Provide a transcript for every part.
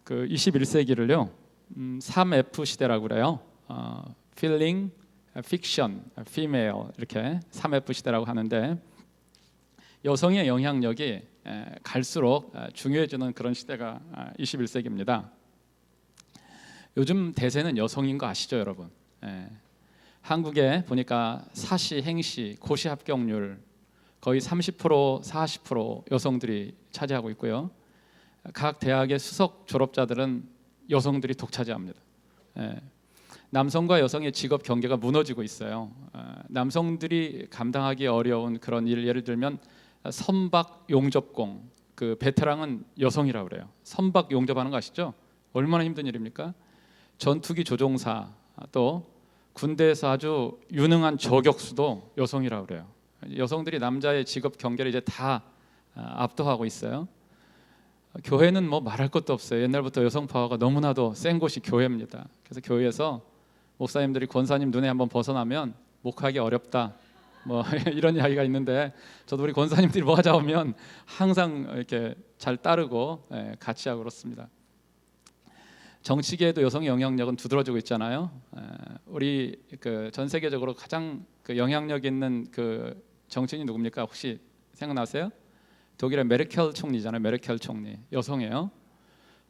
그 21세기를요 3F 시대라고 그래요. Feeling, Fiction, Female 이렇게 3F 시대라고 하는데 여성의 영향력이 갈수록 중요해지는 그런 시대가 21세기입니다. 요즘 대세는 여성인 거 아시죠, 여러분? 한국에 보니까 사시, 행시, 고시 합격률 거의 30%, 40% 여성들이 차지하고 있고요. 각 대학의 수석 졸업자들은 여성들이 독차지합니다. 남성과 여성의 직업 경계가 무너지고 있어요. 남성들이 감당하기 어려운 그런 일, 예를 들면 선박 용접공, 그 베테랑은 여성이라고 그래요. 선박 용접하는 거 아시죠? 얼마나 힘든 일입니까? 전투기 조종사, 또 군대에서 아주 유능한 저격수도 여성이라고 그래요. 여성들이 남자의 직업 경계를 이제 다 압도하고 있어요. 교회는 뭐 말할 것도 없어요. 옛날부터 여성 파워가 너무나도 센 곳이 교회입니다. 그래서 교회에서 목사님들이 권사님 눈에 한번 벗어나면 목하기 어렵다, 뭐 이런 이야기가 있는데 저도 우리 권사님들이 뭐 하자 오면 항상 이렇게 잘 따르고 같이 하고 그렇습니다. 정치계에도 여성의 영향력은 두드러지고 있잖아요. 우리 그 전 세계적으로 가장 그 영향력 있는 그 정치인이 누굽니까? 혹시 생각나세요? 독일의 메르켈 총리잖아요. 메르켈 총리 여성이에요.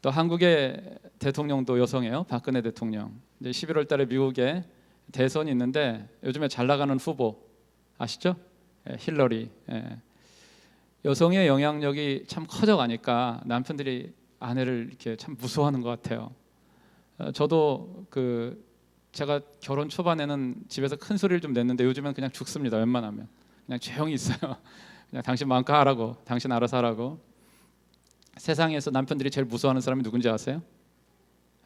또 한국의 대통령도 여성이에요. 박근혜 대통령. 이제 11월 달에 미국에 대선이 있는데 요즘에 잘 나가는 후보 아시죠? 힐러리. 여성의 영향력이 참 커져가니까 남편들이 아내를 이렇게 참 무서워하는 것 같아요. 저도 제가 결혼 초반에는 집에서 큰 소리를 좀 냈는데 요즘은 그냥 죽습니다. 웬만하면 그냥 조용히 있어요. 그냥 당신 마음껏 하라고, 당신 알아서 하라고. 세상에서 남편들이 제일 무서워하는 사람이 누군지 아세요?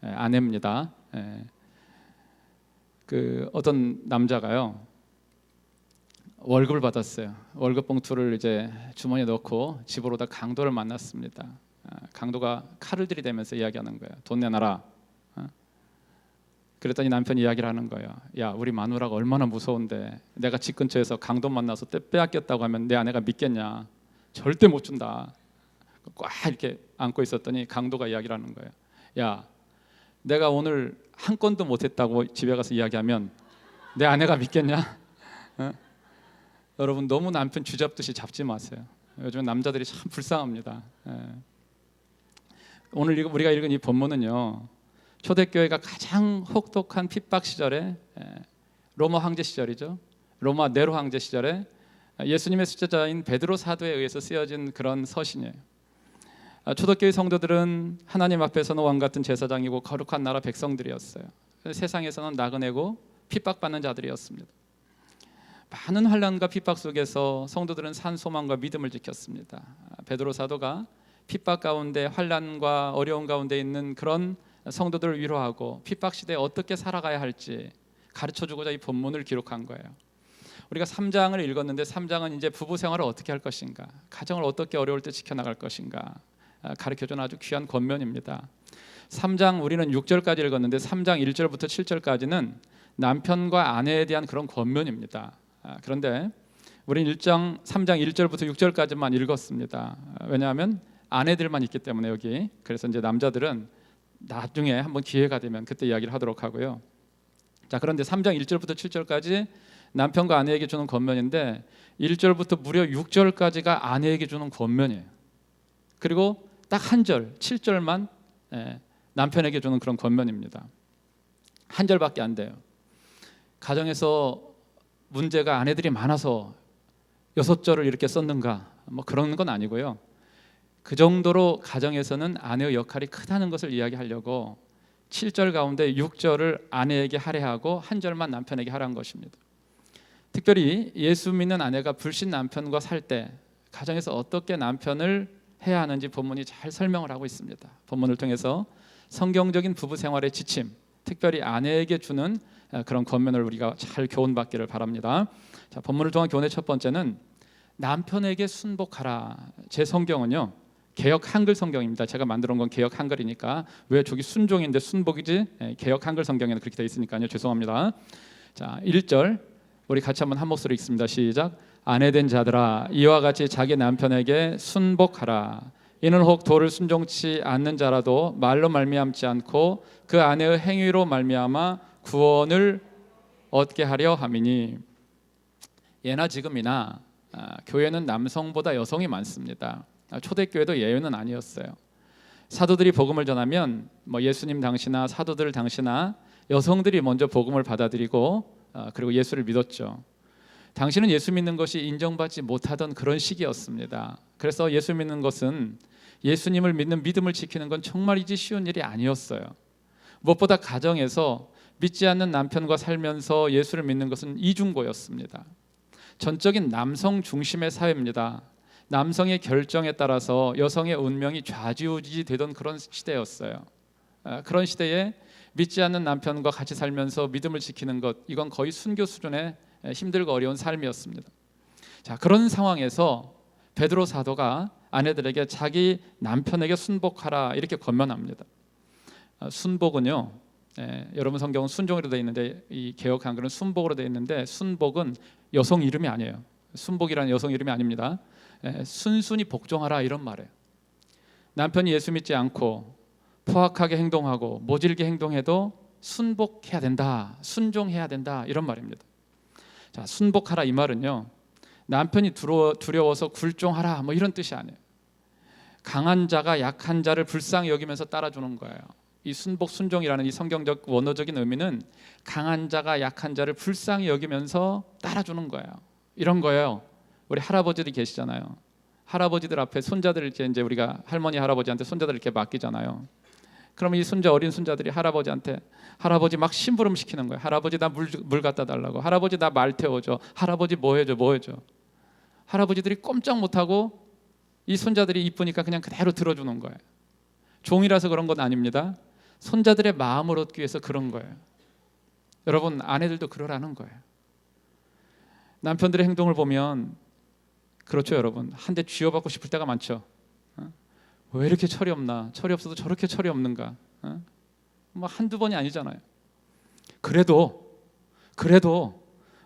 아내입니다. 그 어떤 남자가요 월급을 받았어요. 월급 봉투를 이제 주머니에 넣고 집으로 오다 강도를 만났습니다. 강도가 칼을 들이대면서 이야기하는 거예요. 돈 내놔라. 그랬더니 남편이 이야기를 하는 거예요. 야, 우리 마누라가 얼마나 무서운데 내가 집 근처에서 강도 만나서 빼앗겼다고 하면 내 아내가 믿겠냐. 절대 못 준다. 꽉 이렇게 안고 있었더니 강도가 이야기를 하는 거예요. 야, 내가 오늘 한 건도 못했다고 집에 가서 이야기하면 내 아내가 믿겠냐. 여러분 너무 남편 쥐잡듯이 잡지 마세요. 요즘 남자들이 참 불쌍합니다. 오늘 우리가 읽은 이 본문은요 초대교회가 가장 혹독한 핍박 시절에 로마 황제 시절이죠. 로마 네로 황제 시절에 예수님의 수제자인 베드로 사도에 의해서 쓰여진 그런 서신이에요. 초대교회 성도들은 하나님 앞에서는 왕 같은 제사장이고 거룩한 나라 백성들이었어요. 세상에서는 나그네고 핍박받는 자들이었습니다. 많은 환난과 핍박 속에서 성도들은 산 소망과 믿음을 지켰습니다. 베드로 사도가 핍박 가운데 환난과 어려움 가운데 있는 그런 성도들을 위로하고 핍박 시대에 어떻게 살아가야 할지 가르쳐주고자 이 본문을 기록한 거예요. 우리가 3장을 읽었는데 3장은 이제 부부 생활을 어떻게 할 것인가, 가정을 어떻게 어려울 때 지켜나갈 것인가 가르쳐주는 아주 귀한 권면입니다. 3장 우리는 6절까지 읽었는데 3장 1절부터 7절까지는 남편과 아내에 대한 그런 권면입니다. 그런데 우리는 3장 1절부터 6절까지만 읽었습니다. 왜냐하면 아내들만 있기 때문에 여기. 그래서 이제 남자들은 나중에 한번 기회가 되면 그때 이야기를 하도록 하고요. 자, 그런데 3장 1절부터 7절까지 남편과 아내에게 주는 권면인데 1절부터 무려 6절까지가 아내에게 주는 권면이에요. 그리고 딱 한 절, 7절만 남편에게 주는 그런 권면입니다. 한 절밖에 안 돼요. 가정에서 문제가 아내들이 많아서 6절을 이렇게 썼는가 뭐 그런 건 아니고요. 그 정도로 가정에서는 아내의 역할이 크다는 것을 이야기하려고 7절 가운데 6절을 아내에게 할애하고 한 절만 남편에게 하라는 것입니다. 특별히 예수 믿는 아내가 불신 남편과 살 때 가정에서 어떻게 남편을 해야 하는지 본문이 잘 설명을 하고 있습니다. 본문을 통해서 성경적인 부부 생활의 지침, 특별히 아내에게 주는 그런 권면을 우리가 잘 교훈받기를 바랍니다. 자, 본문을 통한 교훈의 첫 번째는 남편에게 순복하라. 제 성경은요 개역 한글 성경입니다. 제가 만들어 건 개역 한글이니까 왜 저기 순종인데 순복이지? 개역 한글 성경에는 그렇게 되어 있으니까요. 죄송합니다. 자, 1절 우리 같이 한번 한 목소리 읽습니다. 시작. 아내된 자들아 이와 같이 자기 남편에게 순복하라. 이는 혹 도를 순종치 않는 자라도 말로 말미암지 않고 그 아내의 행위로 말미암아 구원을 얻게 하려 함이니. 예나 지금이나 교회는 남성보다 여성이 많습니다. 초대교회도 예외는 아니었어요. 사도들이 복음을 전하면 예수님 당시나 사도들 당시나 여성들이 먼저 복음을 받아들이고 그리고 예수를 믿었죠. 당시는 예수 믿는 것이 인정받지 못하던 그런 시기였습니다. 그래서 예수 믿는 것은, 예수님을 믿는 믿음을 지키는 건 정말이지 쉬운 일이 아니었어요. 무엇보다 가정에서 믿지 않는 남편과 살면서 예수를 믿는 것은 이중고였습니다. 전적인 남성 중심의 사회입니다. 남성의 결정에 따라서 여성의 운명이 좌지우지 되던 그런 시대였어요. 그런 시대에 믿지 않는 남편과 같이 살면서 믿음을 지키는 것, 이건 거의 순교 수준의 힘들고 어려운 삶이었습니다. 자, 그런 상황에서 베드로 사도가 아내들에게 자기 남편에게 순복하라 이렇게 권면합니다. 순복은요, 여러분 성경은 순종으로 되어 있는데 이 개역 한글은 순복으로 되어 있는데, 순복은 여성 이름이 아니에요. 순복이라는 여성 이름이 아닙니다. 순순히 복종하라 이런 말이에요. 남편이 예수 믿지 않고 포악하게 행동하고 모질게 행동해도 순복해야 된다, 순종해야 된다 이런 말입니다. 자, 순복하라 이 말은요, 남편이 두려워서 굴종하라 이런 뜻이 아니에요. 강한 자가 약한 자를 불쌍히 여기면서 따라주는 거예요. 이 순복 순종이라는 이 성경적 원어적인 의미는 강한 자가 약한 자를 불쌍히 여기면서 따라주는 거예요. 이런 거예요. 우리 할아버지들이 계시잖아요. 할아버지들 앞에 손자들 이제 우리가 할머니 할아버지한테 손자들 이렇게 맡기잖아요. 그럼 이 어린 손자들이 할아버지한테, 할아버지 막 심부름 시키는 거예요. 할아버지 나 물 갖다 달라고, 할아버지 나 말 태워줘, 할아버지 뭐 해줘. 할아버지들이 꼼짝 못하고 이 손자들이 이쁘니까 그냥 그대로 들어주는 거예요. 종이라서 그런 건 아닙니다. 손자들의 마음을 얻기 위해서 그런 거예요. 여러분, 아내들도 그러라는 거예요. 남편들의 행동을 보면 그렇죠, 여러분. 한 대 쥐어받고 싶을 때가 많죠. 왜 이렇게 철이 없나? 철이 없어도 저렇게 철이 없는가? 한두 번이 아니잖아요. 그래도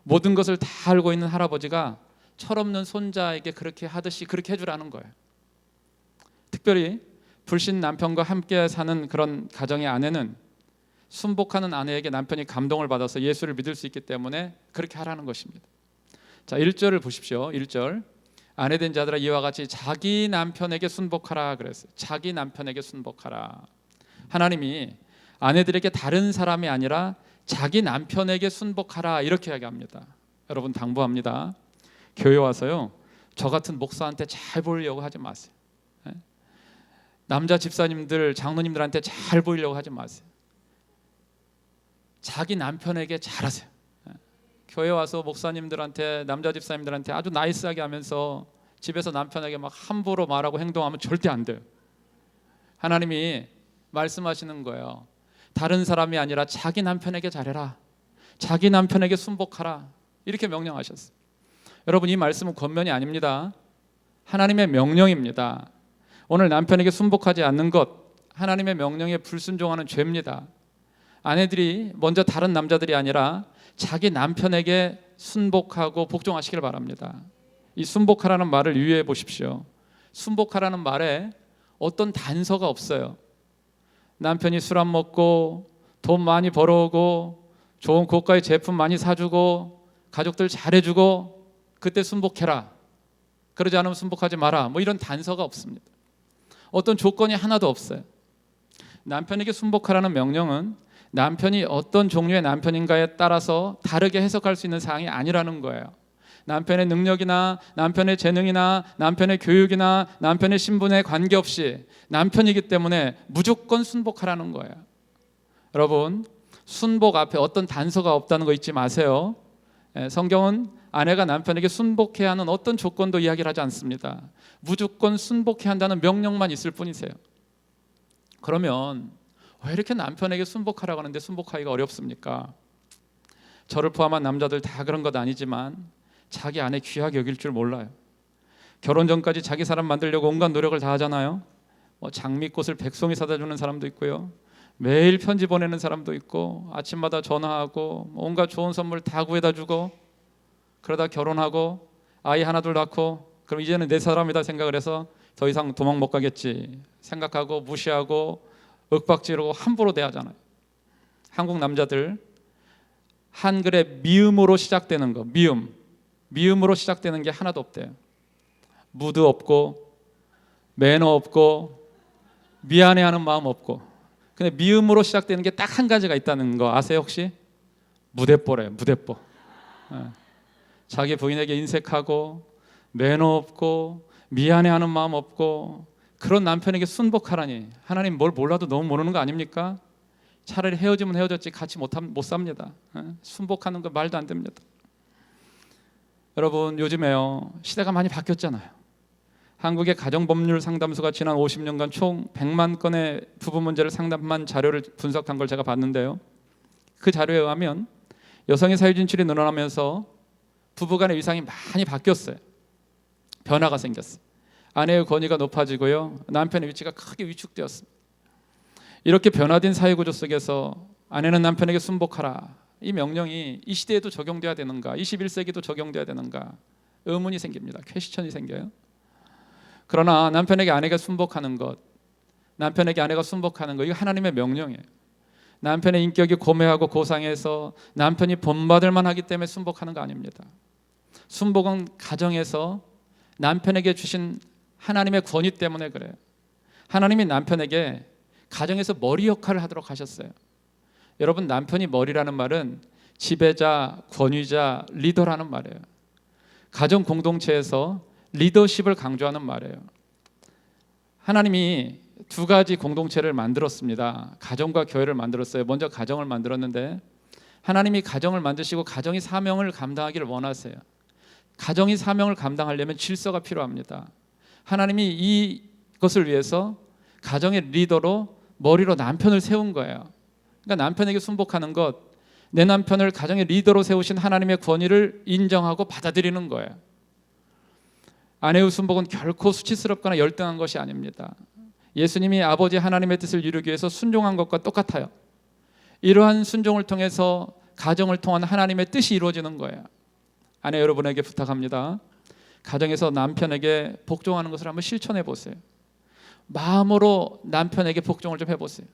모든 것을 다 알고 있는 할아버지가 철없는 손자에게 그렇게 하듯이 그렇게 해주라는 거예요. 특별히 불신 남편과 함께 사는 그런 가정의 아내는 순복하는 아내에게 남편이 감동을 받아서 예수를 믿을 수 있기 때문에 그렇게 하라는 것입니다. 자, 1절을 보십시오. 1절. 아내된 자들아 이와 같이 자기 남편에게 순복하라 그랬어요. 자기 남편에게 순복하라. 하나님이 아내들에게 다른 사람이 아니라 자기 남편에게 순복하라 이렇게 이야기합니다. 여러분, 당부합니다. 교회 와서요, 저 같은 목사한테 잘 보이려고 하지 마세요. 남자 집사님들, 장로님들한테 잘 보이려고 하지 마세요. 자기 남편에게 잘하세요. 교회 와서 목사님들한테, 남자 집사님들한테 아주 나이스하게 하면서 집에서 남편에게 막 함부로 말하고 행동하면 절대 안 돼요. 하나님이 말씀하시는 거예요. 다른 사람이 아니라 자기 남편에게 잘해라, 자기 남편에게 순복하라 이렇게 명령하셨어요. 여러분, 이 말씀은 권면이 아닙니다. 하나님의 명령입니다. 오늘 남편에게 순복하지 않는 것, 하나님의 명령에 불순종하는 죄입니다. 아내들이 먼저 다른 남자들이 아니라 자기 남편에게 순복하고 복종하시길 바랍니다. 이 순복하라는 말을 유의해 보십시오. 순복하라는 말에 어떤 단서가 없어요. 남편이 술 안 먹고 돈 많이 벌어오고 좋은 고가의 제품 많이 사주고 가족들 잘해주고 그때 순복해라, 그러지 않으면 순복하지 마라, 이런 단서가 없습니다. 어떤 조건이 하나도 없어요. 남편에게 순복하라는 명령은 남편이 어떤 종류의 남편인가에 따라서 다르게 해석할 수 있는 사항이 아니라는 거예요. 남편의 능력이나 남편의 재능이나 남편의 교육이나 남편의 신분에 관계없이 남편이기 때문에 무조건 순복하라는 거예요. 여러분, 순복 앞에 어떤 단서가 없다는 거 잊지 마세요. 성경은 아내가 남편에게 순복해야 하는 어떤 조건도 이야기를 하지 않습니다. 무조건 순복해야 한다는 명령만 있을 뿐이세요. 그러면 왜 이렇게 남편에게 순복하라고 하는데 순복하기가 어렵습니까? 저를 포함한 남자들 다 그런 것 아니지만 자기 아내 귀하게 여길 줄 몰라요. 결혼 전까지 자기 사람 만들려고 온갖 노력을 다 하잖아요. 장미꽃을 100송이 사다 주는 사람도 있고요, 매일 편지 보내는 사람도 있고, 아침마다 전화하고 온갖 좋은 선물 다 구해다 주고, 그러다 결혼하고 아이 하나 둘 낳고 그럼 이제는 내 사람이다 생각을 해서 더 이상 도망 못 가겠지 생각하고 무시하고 윽박지르고 함부로 대하잖아요. 한국 남자들 한글의 미음으로 시작되는 거, 미음으로 시작되는 게 하나도 없대요. 무드 없고 매너 없고 미안해하는 마음 없고, 근데 미음으로 시작되는 게 딱 한 가지가 있다는 거 아세요 혹시? 무대뽀래요. 무대뽀. 자기 부인에게 인색하고 매너 없고 미안해하는 마음 없고 그런 남편에게 순복하라니, 하나님 뭘 몰라도 너무 모르는 거 아닙니까? 차라리 헤어지면 헤어졌지 같이 못 삽니다. 순복하는 거 말도 안 됩니다. 여러분 요즘에요 시대가 많이 바뀌었잖아요. 한국의 가정법률 상담소가 지난 50년간 총 100만 건의 부부 문제를 상담한 자료를 분석한 걸 제가 봤는데요. 그 자료에 의하면 여성의 사회 진출이 늘어나면서 부부간의 위상이 많이 바뀌었어요. 변화가 생겼어요. 아내의 권위가 높아지고요, 남편의 위치가 크게 위축되었습니다. 이렇게 변화된 사회구조 속에서 아내는 남편에게 순복하라, 이 명령이 이 시대에도 적용돼야 되는가, 21세기도 적용돼야 되는가 의문이 생깁니다. 퀘스천이 생겨요. 그러나 남편에게 아내가 순복하는 것, 남편에게 아내가 순복하는 것, 이거 하나님의 명령이에요. 남편의 인격이 고매하고 고상해서 남편이 본받을 만하기 때문에 순복하는 거 아닙니다. 순복은 가정에서 남편에게 주신 하나님의 권위 때문에 그래요. 하나님이 남편에게 가정에서 머리 역할을 하도록 하셨어요. 여러분, 남편이 머리라는 말은 지배자, 권위자, 리더라는 말이에요. 가정 공동체에서 리더십을 강조하는 말이에요. 하나님이 두 가지 공동체를 만들었습니다. 가정과 교회를 만들었어요. 먼저 가정을 만들었는데 하나님이 가정을 만드시고 가정이 사명을 감당하기를 원하세요. 가정이 사명을 감당하려면 질서가 필요합니다. 하나님이 이것을 위해서 가정의 리더로 머리로 남편을 세운 거예요. 그러니까 남편에게 순복하는 것, 내 남편을 가정의 리더로 세우신 하나님의 권위를 인정하고 받아들이는 거예요. 아내의 순복은 결코 수치스럽거나 열등한 것이 아닙니다. 예수님이 아버지 하나님의 뜻을 이루기 위해서 순종한 것과 똑같아요. 이러한 순종을 통해서 가정을 통한 하나님의 뜻이 이루어지는 거예요. 아내 여러분에게 부탁합니다. 가정에서 남편에게 복종하는 것을 한번 실천해 보세요. 마음으로 남편에게 복종을 좀 해보세요.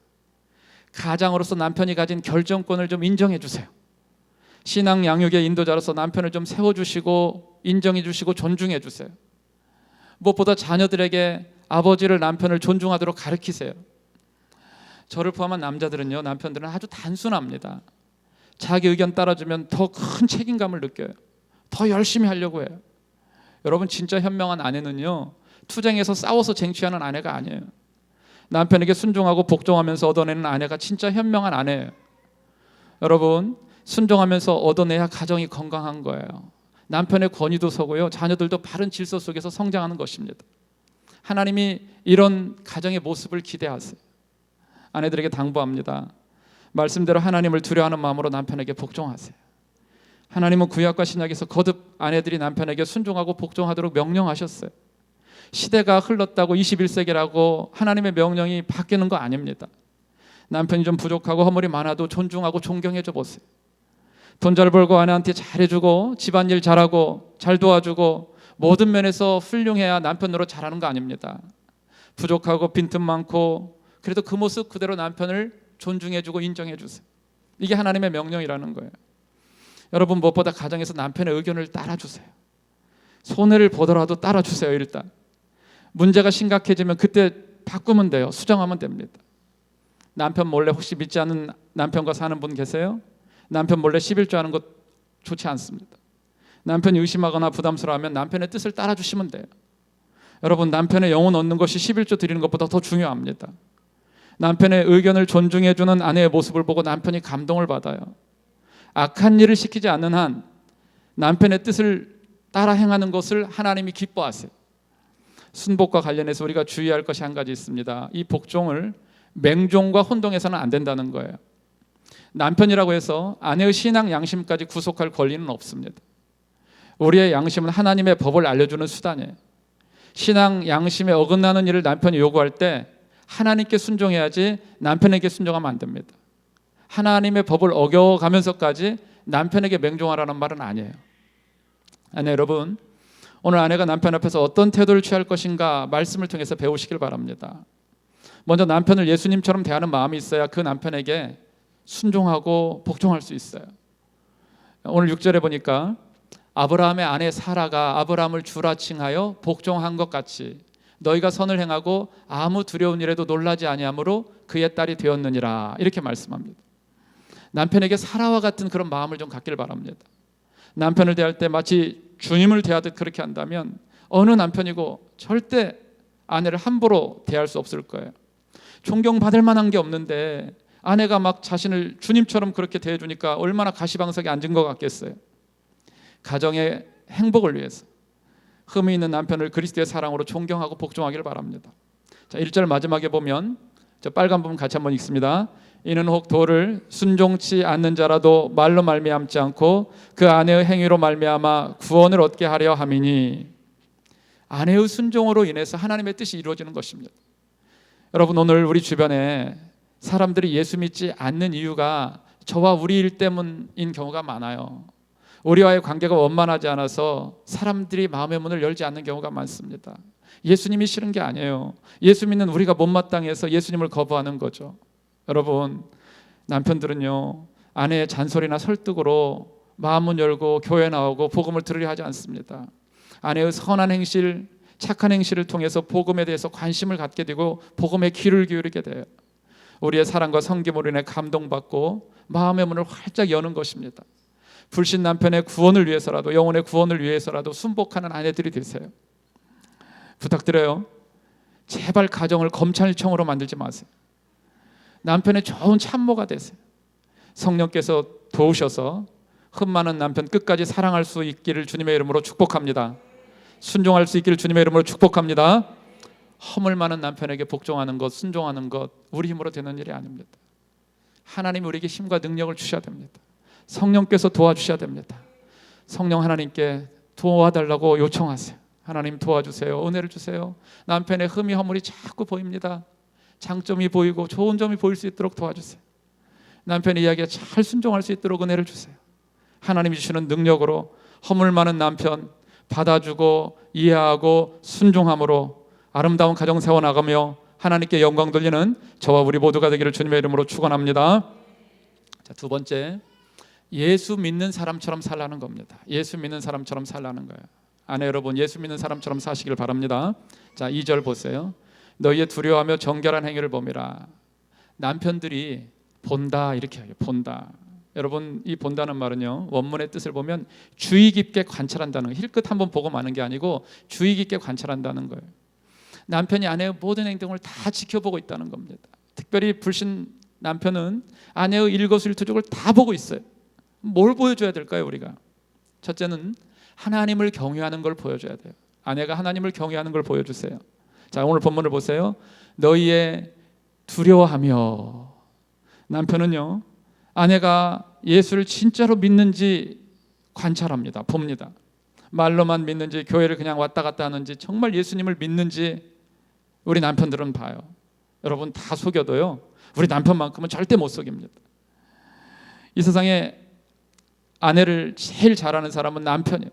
가장으로서 남편이 가진 결정권을 좀 인정해 주세요. 신앙 양육의 인도자로서 남편을 좀 세워주시고 인정해 주시고 존중해 주세요. 무엇보다 자녀들에게 아버지를, 남편을 존중하도록 가르치세요. 저를 포함한 남자들은요, 남편들은 아주 단순합니다. 자기 의견 따라주면 더 큰 책임감을 느껴요. 더 열심히 하려고 해요. 여러분, 진짜 현명한 아내는요, 투쟁해서 싸워서 쟁취하는 아내가 아니에요. 남편에게 순종하고 복종하면서 얻어내는 아내가 진짜 현명한 아내예요. 여러분, 순종하면서 얻어내야 가정이 건강한 거예요. 남편의 권위도 서고요, 자녀들도 바른 질서 속에서 성장하는 것입니다. 하나님이 이런 가정의 모습을 기대하세요. 아내들에게 당부합니다. 말씀대로 하나님을 두려워하는 마음으로 남편에게 복종하세요. 하나님은 구약과 신약에서 거듭 아내들이 남편에게 순종하고 복종하도록 명령하셨어요. 시대가 흘렀다고 21세기라고 하나님의 명령이 바뀌는 거 아닙니다. 남편이 좀 부족하고 허물이 많아도 존중하고 존경해줘 보세요. 돈 잘 벌고 아내한테 잘해주고 집안일 잘하고 잘 도와주고 모든 면에서 훌륭해야 남편 노릇 잘하는 거 아닙니다. 부족하고 빈틈 많고 그래도 그 모습 그대로 남편을 존중해주고 인정해주세요. 이게 하나님의 명령이라는 거예요. 여러분, 무엇보다 가정에서 남편의 의견을 따라주세요. 손해를 보더라도 따라주세요. 일단 문제가 심각해지면 그때 바꾸면 돼요. 수정하면 됩니다. 남편 몰래 혹시 믿지 않는 남편과 사는 분 계세요? 남편 몰래 11조 하는 것 좋지 않습니다. 남편이 의심하거나 부담스러워하면 남편의 뜻을 따라주시면 돼요. 여러분, 남편의 영혼 얻는 것이 11조 드리는 것보다 더 중요합니다. 남편의 의견을 존중해주는 아내의 모습을 보고 남편이 감동을 받아요. 악한 일을 시키지 않는 한 남편의 뜻을 따라 행하는 것을 하나님이 기뻐하세요. 순복과 관련해서 우리가 주의할 것이 한 가지 있습니다. 이 복종을 맹종과 혼동해서는 안 된다는 거예요. 남편이라고 해서 아내의 신앙 양심까지 구속할 권리는 없습니다. 우리의 양심은 하나님의 법을 알려주는 수단이에요. 신앙 양심에 어긋나는 일을 남편이 요구할 때 하나님께 순종해야지 남편에게 순종하면 안 됩니다. 하나님의 법을 어겨가면서까지 남편에게 맹종하라는 말은 아니에요. 아내 여러분, 오늘 아내가 남편 앞에서 어떤 태도를 취할 것인가 말씀을 통해서 배우시길 바랍니다. 먼저 남편을 예수님처럼 대하는 마음이 있어야 그 남편에게 순종하고 복종할 수 있어요. 오늘 6절에 보니까 아브라함의 아내 사라가 아브라함을 주라 칭하여 복종한 것 같이 너희가 선을 행하고 아무 두려운 일에도 놀라지 아니하므로 그의 딸이 되었느니라, 이렇게 말씀합니다. 남편에게 사라와 같은 그런 마음을 좀 갖길 바랍니다. 남편을 대할 때 마치 주님을 대하듯 그렇게 한다면 어느 남편이고 절대 아내를 함부로 대할 수 없을 거예요. 존경받을 만한 게 없는데 아내가 막 자신을 주님처럼 그렇게 대해주니까 얼마나 가시방석에 앉은 것 같겠어요. 가정의 행복을 위해서 흠이 있는 남편을 그리스도의 사랑으로 존경하고 복종하기를 바랍니다. 자, 1절 마지막에 보면 저 빨간 부분 같이 한번 읽습니다. 이는 혹 도를 순종치 않는 자라도 말로 말미암지 않고 그 아내의 행위로 말미암아 구원을 얻게 하려 함이니, 아내의 순종으로 인해서 하나님의 뜻이 이루어지는 것입니다. 여러분, 오늘 우리 주변에 사람들이 예수 믿지 않는 이유가 저와 우리 일 때문인 경우가 많아요. 우리와의 관계가 원만하지 않아서 사람들이 마음의 문을 열지 않는 경우가 많습니다. 예수님이 싫은 게 아니에요. 예수 믿는 우리가 못마땅해서 예수님을 거부하는 거죠. 여러분, 남편들은요, 아내의 잔소리나 설득으로 마음문 열고 교회 나오고 복음을 들으려 하지 않습니다. 아내의 선한 행실, 착한 행실을 통해서 복음에 대해서 관심을 갖게 되고 복음에 귀를 기울이게 돼요. 우리의 사랑과 섬김으로 인해 감동받고 마음의 문을 활짝 여는 것입니다. 불신 남편의 구원을 위해서라도, 영혼의 구원을 위해서라도 순복하는 아내들이 되세요. 부탁드려요. 제발 가정을 검찰청으로 만들지 마세요. 남편의 좋은 참모가 되세요. 성령께서 도우셔서 흠 많은 남편 끝까지 사랑할 수 있기를 주님의 이름으로 축복합니다. 순종할 수 있기를 주님의 이름으로 축복합니다. 허물 많은 남편에게 복종하는 것, 순종하는 것 우리 힘으로 되는 일이 아닙니다. 하나님이 우리에게 힘과 능력을 주셔야 됩니다. 성령께서 도와주셔야 됩니다. 성령 하나님께 도와달라고 요청하세요. 하나님 도와주세요. 은혜를 주세요. 남편의 흠이 허물이 자꾸 보입니다. 장점이 보이고 좋은 점이 보일 수 있도록 도와주세요. 남편의 이야기에 잘 순종할 수 있도록 은혜를 주세요. 하나님이 주시는 능력으로 허물 많은 남편 받아주고 이해하고 순종함으로 아름다운 가정 세워나가며 하나님께 영광 돌리는 저와 우리 모두가 되기를 주님의 이름으로 축원합니다. 자, 두 번째, 예수 믿는 사람처럼 살라는 겁니다. 예수 믿는 사람처럼 살라는 거예요. 아내 여러분, 예수 믿는 사람처럼 사시길 바랍니다. 자, 2절 보세요. 너희의 두려워하며 정결한 행위를 봄이라. 남편들이 본다, 이렇게 해요. 본다. 여러분, 이 본다는 말은요, 원문의 뜻을 보면 주의 깊게 관찰한다는, 힐끗 한번 보고 마는 게 아니고 주의 깊게 관찰한다는 거예요. 남편이 아내의 모든 행동을 다 지켜보고 있다는 겁니다. 특별히 불신 남편은 아내의 일거수일투족을 다 보고 있어요. 뭘 보여줘야 될까요, 우리가? 첫째는 하나님을 경외하는 걸 보여줘야 돼요. 아내가 하나님을 경외하는 걸 보여주세요. 자, 오늘 본문을 보세요. 너희의 두려워하며. 남편은요, 아내가 예수를 진짜로 믿는지 관찰합니다. 봅니다. 말로만 믿는지, 교회를 그냥 왔다 갔다 하는지, 정말 예수님을 믿는지 우리 남편들은 봐요. 여러분, 다 속여도요, 우리 남편만큼은 절대 못 속입니다. 이 세상에 아내를 제일 잘하는 사람은 남편이에요.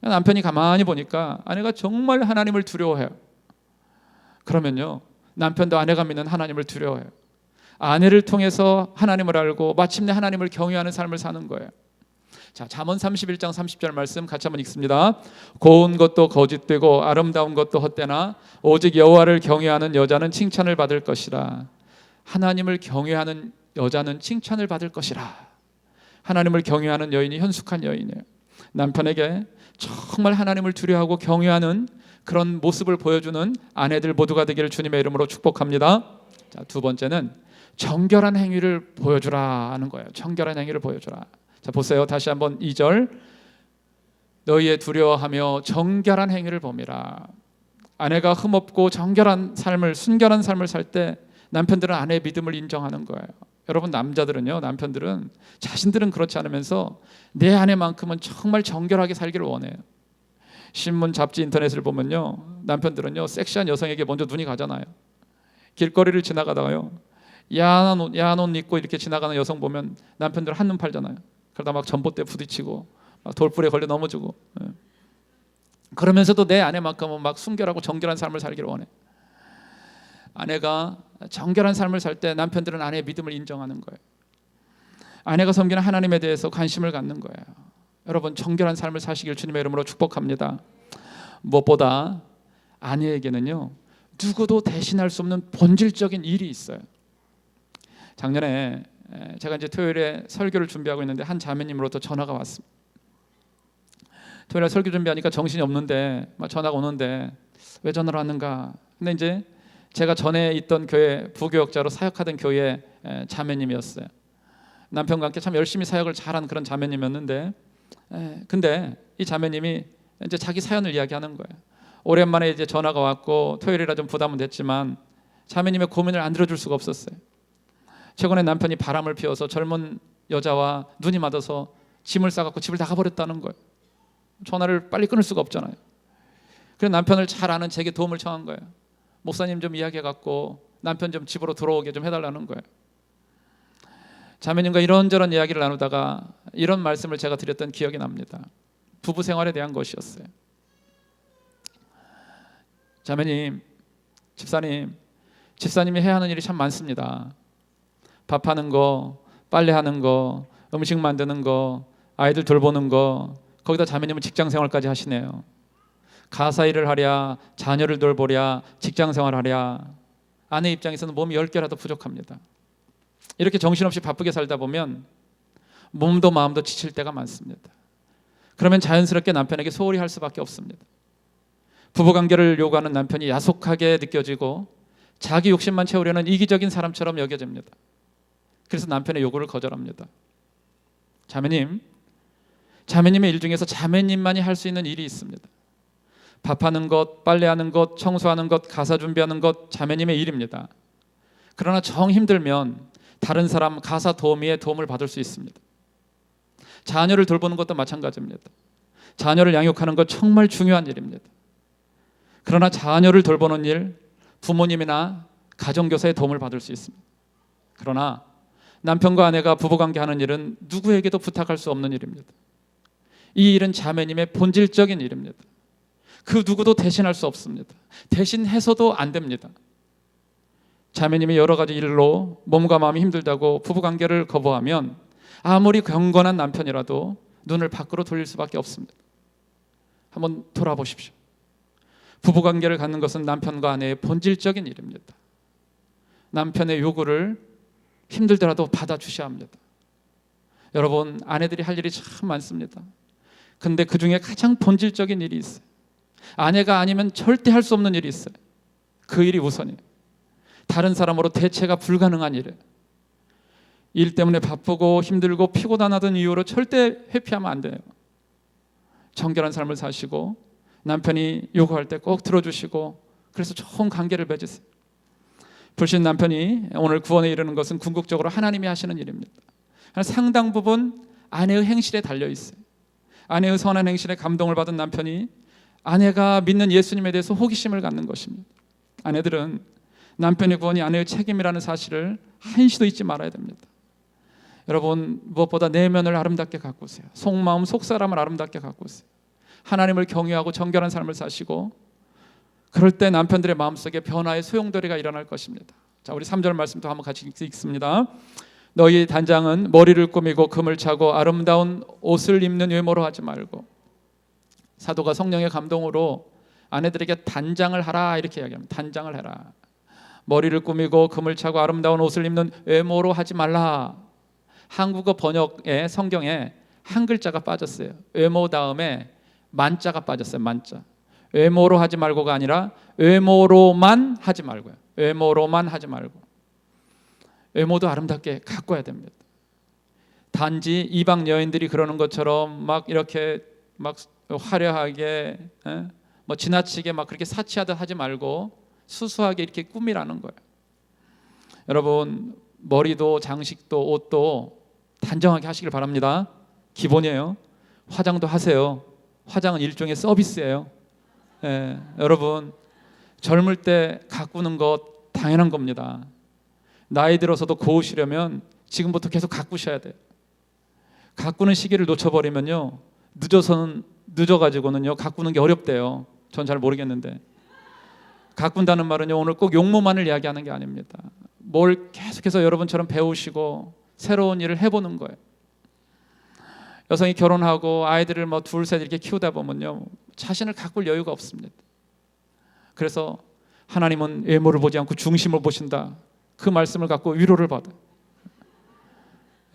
남편이 가만히 보니까 아내가 정말 하나님을 두려워해요. 그러면요, 남편도 아내가 믿는 하나님을 두려워해요. 아내를 통해서 하나님을 알고 마침내 하나님을 경외하는 삶을 사는 거예요. 자, 잠언 31장 30절 말씀 같이 한번 읽습니다. 고운 것도 거짓되고 아름다운 것도 헛되나 오직 여호와를 경외하는 여자는 칭찬을 받을 것이라. 하나님을 경외하는 여자는 칭찬을 받을 것이라. 하나님을 경외하는 여인이 현숙한 여인이에요. 남편에게 정말 하나님을 두려워하고 경외하는 그런 모습을 보여주는 아내들 모두가 되기를 주님의 이름으로 축복합니다. 자, 두 번째는 정결한 행위를 보여주라 하는 거예요. 정결한 행위를 보여주라. 자, 보세요. 다시 한번 2절. 너희의 두려워하며 정결한 행위를 봄이라. 아내가 흠없고 정결한 삶을, 순결한 삶을 살 때 남편들은 아내의 믿음을 인정하는 거예요. 여러분, 남자들은요, 남편들은 자신들은 그렇지 않으면서 내 아내만큼은 정말 정결하게 살기를 원해요. 신문, 잡지, 인터넷을 보면요, 남편들은요, 섹시한 여성에게 먼저 눈이 가잖아요. 길거리를 지나가다가요, 야한 옷 입고 이렇게 지나가는 여성 보면 남편들 한눈 팔잖아요. 그러다 막 전봇대 부딪히고 막 돌불에 걸려 넘어지고. 그러면서도 내 아내만큼은 막 순결하고 정결한 삶을 살기를 원해. 아내가 정결한 삶을 살 때 남편들은 아내의 믿음을 인정하는 거예요. 아내가 섬기는 하나님에 대해서 관심을 갖는 거예요. 여러분, 정결한 삶을 사시길 주님의 이름으로 축복합니다. 무엇보다 아내에게는요, 누구도 대신할 수 없는 본질적인 일이 있어요. 작년에 제가 이제 토요일에 설교를 준비하고 있는데 한 자매님으로부터 전화가 왔습니다. 토요일에 설교 준비하니까 정신이 없는데 막 전화가 오는데 왜 전화를 왔는가? 근데 이제 제가 전에 있던 교회 부교역자로 사역하던 교회 자매님이었어요. 남편과 함께 참 열심히 사역을 잘한 그런 자매님이었는데, 근데 이 자매님이 이제 자기 사연을 이야기하는 거예요. 오랜만에 이제 전화가 왔고 토요일이라 좀 부담은 됐지만 자매님의 고민을 안 들어줄 수가 없었어요. 최근에 남편이 바람을 피워서 젊은 여자와 눈이 맞아서 짐을 싸갖고 집을 나가버렸다는 거예요. 전화를 빨리 끊을 수가 없잖아요. 그래서 남편을 잘 아는 제게 도움을 청한 거예요. 목사님 좀 이야기해갖고 남편 좀 집으로 들어오게 좀 해달라는 거예요. 자매님과 이런저런 이야기를 나누다가 이런 말씀을 제가 드렸던 기억이 납니다. 부부 생활에 대한 것이었어요. 자매님, 집사님이 해야 하는 일이 참 많습니다. 밥하는 거, 빨래하는 거, 음식 만드는 거, 아이들 돌보는 거, 거기다 자매님은 직장 생활까지 하시네요. 가사 일을 하랴, 자녀를 돌보랴, 직장 생활하랴. 아내 입장에서는 몸이 10개라도 부족합니다. 이렇게 정신없이 바쁘게 살다 보면 몸도 마음도 지칠 때가 많습니다. 그러면 자연스럽게 남편에게 소홀히 할 수밖에 없습니다. 부부관계를 요구하는 남편이 야속하게 느껴지고 자기 욕심만 채우려는 이기적인 사람처럼 여겨집니다. 그래서 남편의 요구를 거절합니다. 자매님의 일 중에서 자매님만이 할 수 있는 일이 있습니다. 밥하는 것, 빨래하는 것, 청소하는 것, 가사 준비하는 것, 자매님의 일입니다. 그러나 정 힘들면 다른 사람 가사 도우미의 도움을 받을 수 있습니다. 자녀를 돌보는 것도 마찬가지입니다. 자녀를 양육하는 것 정말 중요한 일입니다. 그러나 자녀를 돌보는 일, 부모님이나 가정교사의 도움을 받을 수 있습니다. 그러나 남편과 아내가 부부관계 하는 일은 누구에게도 부탁할 수 없는 일입니다. 이 일은 자매님의 본질적인 일입니다. 그 누구도 대신할 수 없습니다. 대신해서도 안 됩니다. 자매님이 여러 가지 일로 몸과 마음이 힘들다고 부부관계를 거부하면 아무리 경건한 남편이라도 눈을 밖으로 돌릴 수밖에 없습니다. 한번 돌아보십시오. 부부관계를 갖는 것은 남편과 아내의 본질적인 일입니다. 남편의 요구를 힘들더라도 받아주셔야 합니다. 여러분, 아내들이 할 일이 참 많습니다. 근데 그 중에 가장 본질적인 일이 있어요. 아내가 아니면 절대 할 수 없는 일이 있어요. 그 일이 우선이에요. 다른 사람으로 대체가 불가능한 일이에요. 일 때문에 바쁘고 힘들고 피곤하다는 이유로 절대 회피하면 안 돼요. 정결한 삶을 사시고 남편이 요구할 때 꼭 들어주시고, 그래서 좋은 관계를 맺으세요. 불신 남편이 오늘 구원에 이르는 것은 궁극적으로 하나님이 하시는 일입니다. 상당 부분 아내의 행실에 달려 있어요. 아내의 선한 행실에 감동을 받은 남편이 아내가 믿는 예수님에 대해서 호기심을 갖는 것입니다. 아내들은 남편의 구원이 아내의 책임이라는 사실을 한시도 잊지 말아야 됩니다. 여러분, 무엇보다 내면을 아름답게 가꾸세요. 속마음, 속사람을 아름답게 가꾸세요. 하나님을 경외하고 정결한 삶을 사시고, 그럴 때 남편들의 마음속에 변화의 소용돌이가 일어날 것입니다. 자, 우리 3절 말씀도 한번 같이 읽습니다. 너희 단장은 머리를 꾸미고 금을 차고 아름다운 옷을 입는 외모로 하지 말고. 사도가 성령의 감동으로 아내들에게 단장을 하라 이렇게 이야기합니다. 단장을 해라. 머리를 꾸미고 금을 차고 아름다운 옷을 입는 외모로 하지 말라. 한국어 번역에 성경에 한 글자가 빠졌어요. 외모 다음에 만자가 빠졌어요. 만자. 외모로 하지 말고가 아니라 외모로만 하지 말고요. 외모로만 하지 말고. 외모도 아름답게 가꿔야 됩니다. 단지 이방 여인들이 그러는 것처럼 막 이렇게 막 화려하게 뭐 지나치게 막 그렇게 사치하듯 하지 말고 수수하게 이렇게 꾸미라는 거예요. 여러분, 머리도 장식도 옷도 단정하게 하시길 바랍니다. 기본이에요. 화장도 하세요. 화장은 일종의 서비스예요. 여러분, 젊을 때 가꾸는 것 당연한 겁니다. 나이 들어서도 고우시려면 지금부터 계속 가꾸셔야 돼요. 가꾸는 시기를 놓쳐버리면요, 늦어가지고는요 가꾸는 게 어렵대요. 전 잘 모르겠는데, 가꾼다는 말은요 오늘 꼭 용모만을 이야기하는 게 아닙니다. 뭘 계속해서 여러분처럼 배우시고 새로운 일을 해보는 거예요. 여성이 결혼하고 아이들을 뭐 둘, 셋 이렇게 키우다 보면요 자신을 가꿀 여유가 없습니다. 그래서 하나님은 외모를 보지 않고 중심을 보신다, 그 말씀을 갖고 위로를 받아요.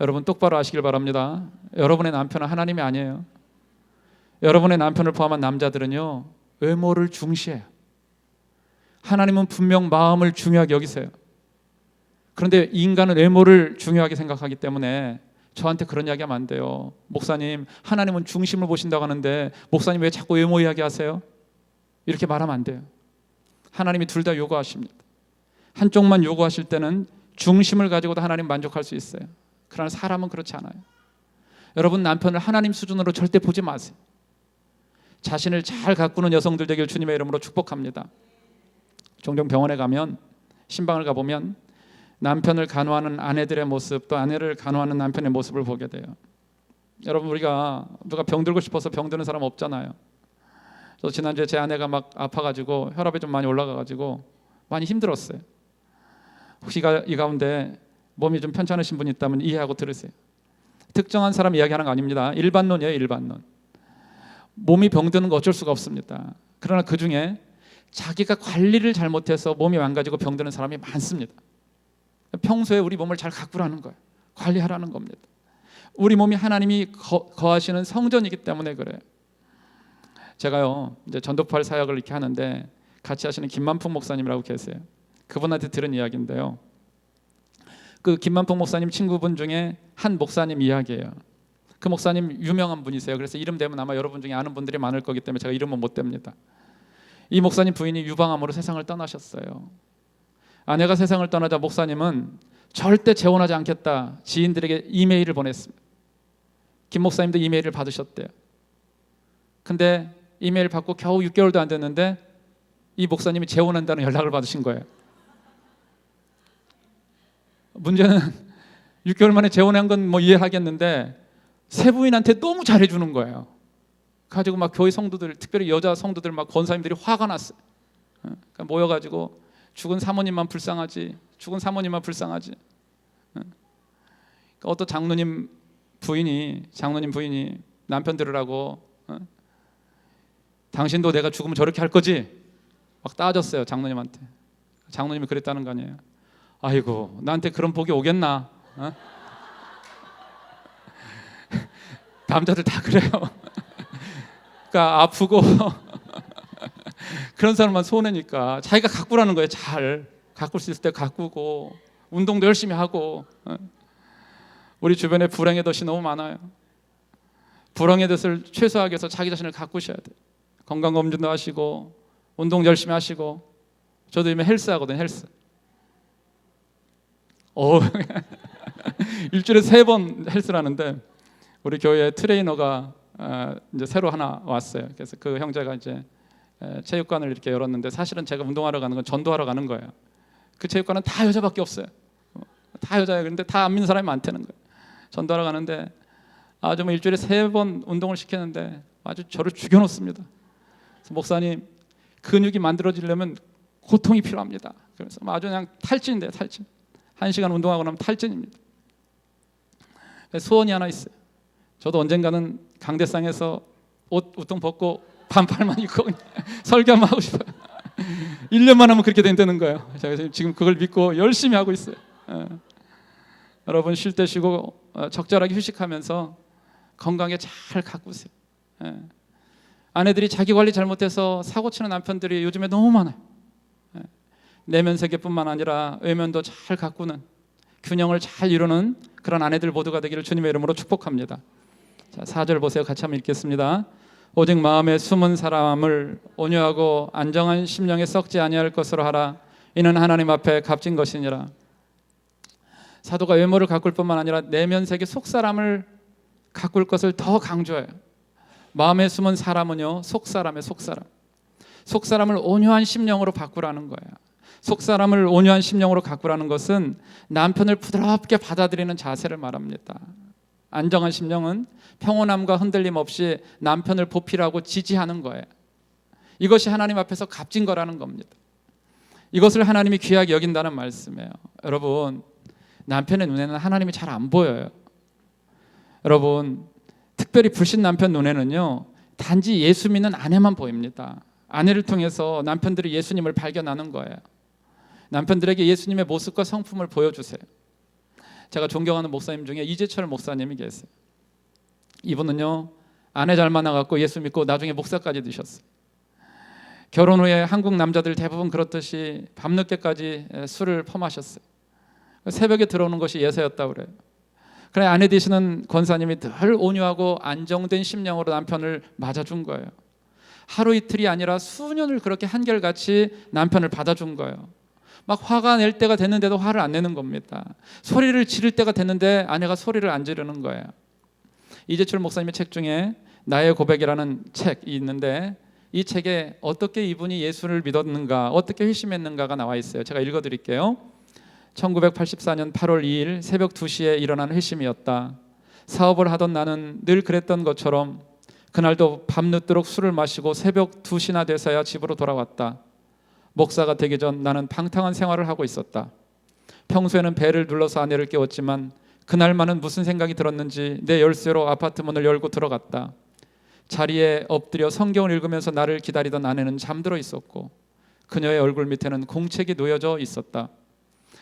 여러분 똑바로 아시길 바랍니다. 여러분의 남편은 하나님이 아니에요. 여러분의 남편을 포함한 남자들은요 외모를 중시해요. 하나님은 분명 마음을 중요하게 여기세요. 그런데 인간은 외모를 중요하게 생각하기 때문에 저한테 그런 이야기하면 안 돼요. 목사님, 하나님은 중심을 보신다고 하는데 목사님 왜 자꾸 외모 이야기하세요? 이렇게 말하면 안 돼요. 하나님이 둘 다 요구하십니다. 한쪽만 요구하실 때는 중심을 가지고도 하나님 만족할 수 있어요. 그러나 사람은 그렇지 않아요. 여러분 남편을 하나님 수준으로 절대 보지 마세요. 자신을 잘 가꾸는 여성들 되길 주님의 이름으로 축복합니다. 종종 병원에 가면, 신방을 가보면 남편을 간호하는 아내들의 모습, 또 아내를 간호하는 남편의 모습을 보게 돼요. 여러분 우리가 누가 병들고 싶어서 병드는 사람 없잖아요. 저 지난주에 제 아내가 막 아파가지고 혈압이 좀 많이 올라가가지고 많이 힘들었어요. 혹시 이 가운데 몸이 좀 편찮으신 분이 있다면 이해하고 들으세요. 특정한 사람 이야기하는 거 아닙니다. 일반론이에요. 일반론. 몸이 병드는 거 어쩔 수가 없습니다. 그러나 그 중에 자기가 관리를 잘못해서 몸이 망가지고 병드는 사람이 많습니다. 평소에 우리 몸을 잘 가꾸라는 거예요. 관리하라는 겁니다. 우리 몸이 하나님이 거하시는 성전이기 때문에 그래요. 제가요 이제 전도파 사역을 이렇게 하는데 같이 하시는 김만풍 목사님이라고 계세요. 그분한테 들은 이야기인데요. 그 김만풍 목사님 친구분 중에 한 목사님 이야기예요. 그 목사님 유명한 분이세요. 그래서 이름 대면 아마 여러분 중에 아는 분들이 많을 거기 때문에 제가 이름은 못 댑니다. 이 목사님 부인이 유방암으로 세상을 떠나셨어요. 아내가 세상을 떠나자 목사님은 절대 재혼하지 않겠다 지인들에게 이메일을 보냈습니다. 김 목사님도 이메일을 받으셨대요. 근데 이메일 받고 겨우 6개월도 안 됐는데 이 목사님이 재혼한다는 연락을 받으신 거예요. 문제는 6개월 만에 재혼한 건 뭐 이해하겠는데 새 부인한테 너무 잘해주는 거예요. 가지고 막 교회 성도들, 특별히 여자 성도들 막 권사님들이 화가 났어요. 그러니까 모여가지고 죽은 사모님만 불쌍하지, 죽은 사모님만 불쌍하지. 그러니까 어떤 장로님 부인이 남편 들으라고 당신도 내가 죽으면 저렇게 할 거지? 막 따졌어요 장로님한테. 장로님이 그랬다는 거 아니에요. 아이고 나한테 그런 복이 오겠나? 남자들 다 그래요. 그러니까 아프고 그런 사람만 손해니까 자기가 가꾸라는 거예요. 잘 가꿀 수 있을 때 가꾸고 운동도 열심히 하고. 우리 주변에 불행의 덫이 너무 많아요. 불행의 덫을 최소화하기 위해서 자기 자신을 가꾸셔야 돼요. 건강검진도 하시고 운동 열심히 하시고. 저도 요즘에 헬스 하거든요. 헬스. 일주일에 3번 헬스를 하는데 우리 교회에 트레이너가 이제 새로 하나 왔어요. 그래서 그 형제가 이제 체육관을 이렇게 열었는데 사실은 제가 운동하러 가는 건 전도하러 가는 거예요. 그 체육관은 다 여자밖에 없어요. 다 여자예요. 그런데 다 안 믿는 사람이 많다는 거예요. 전도하러 가는데 아주 뭐 일주일에 3번 운동을 시키는데 아주 저를 죽여놓습니다. 그래서 목사님 근육이 만들어지려면 고통이 필요합니다. 그래서 아주 그냥 탈진돼요. 탈진. 1시간 운동하고 나면 탈진입니다. 소원이 하나 있어요. 저도 언젠가는 강대상에서 옷 우통 벗고 반팔만 입고 설교 한번 하고 싶어요. 1년만 하면 그렇게 된다는 거예요. 제가 지금 그걸 믿고 열심히 하고 있어요. 여러분 쉴 때 쉬고 적절하게 휴식하면서 건강에 잘 가꾸세요. 아내들이 자기 관리 잘못해서 사고치는 남편들이 요즘에 너무 많아요. 내면 세계뿐만 아니라 외면도 잘 가꾸는, 균형을 잘 이루는 그런 아내들 모두가 되기를 주님의 이름으로 축복합니다. 자, 4절 보세요. 같이 한번 읽겠습니다. 오직 마음에 숨은 사람을 온유하고 안정한 심령에 썩지 아니할 것으로 하라. 이는 하나님 앞에 값진 것이니라. 사도가 외모를 가꿀 뿐만 아니라 내면 세계 속 사람을 가꿀 것을 더 강조해요. 마음에 숨은 사람은요, 속 사람의 속 사람. 속 사람을 온유한 심령으로 바꾸라는 거예요. 속 사람을 온유한 심령으로 가꾸라는 것은 남편을 부드럽게 받아들이는 자세를 말합니다. 안정한 심령은 평온함과 흔들림 없이 남편을 보필하고 지지하는 거예요. 이것이 하나님 앞에서 값진 거라는 겁니다. 이것을 하나님이 귀하게 여긴다는 말씀이에요. 여러분, 남편의 눈에는 하나님이 잘 안 보여요. 여러분, 특별히 불신 남편 눈에는요, 단지 예수 믿는 아내만 보입니다. 아내를 통해서 남편들이 예수님을 발견하는 거예요. 남편들에게 예수님의 모습과 성품을 보여주세요. 제가 존경하는 목사님 중에 이재철 목사님이 계세요. 이분은요, 아내 잘 만나갖고 예수 믿고 나중에 목사까지 되셨어요. 결혼 후에 한국 남자들 대부분 그렇듯이 밤늦게까지 술을 퍼마셨어요. 새벽에 들어오는 것이 예사였다고 그래요. 그래, 아내 되시는 권사님이 늘 온유하고 안정된 심령으로 남편을 맞아준 거예요. 하루 이틀이 아니라 수년을 그렇게 한결같이 남편을 받아준 거예요. 막 화가 낼 때가 됐는데도 화를 안 내는 겁니다. 소리를 지를 때가 됐는데 아내가 소리를 안 지르는 거예요. 이재철 목사님의 책 중에 나의 고백이라는 책이 있는데, 이 책에 어떻게 이분이 예수를 믿었는가, 어떻게 회심했는가가 나와 있어요. 제가 읽어드릴게요. 1984년 8월 2일 새벽 2시에 일어난 회심이었다. 사업을 하던 나는 늘 그랬던 것처럼 그날도 밤늦도록 술을 마시고 새벽 2시나 돼서야 집으로 돌아왔다. 목사가 되기 전 나는 방탕한 생활을 하고 있었다. 평소에는 벨을 눌러서 아내를 깨웠지만 그날만은 무슨 생각이 들었는지 내 열쇠로 아파트 문을 열고 들어갔다. 자리에 엎드려 성경을 읽으면서 나를 기다리던 아내는 잠들어 있었고 그녀의 얼굴 밑에는 공책이 놓여져 있었다.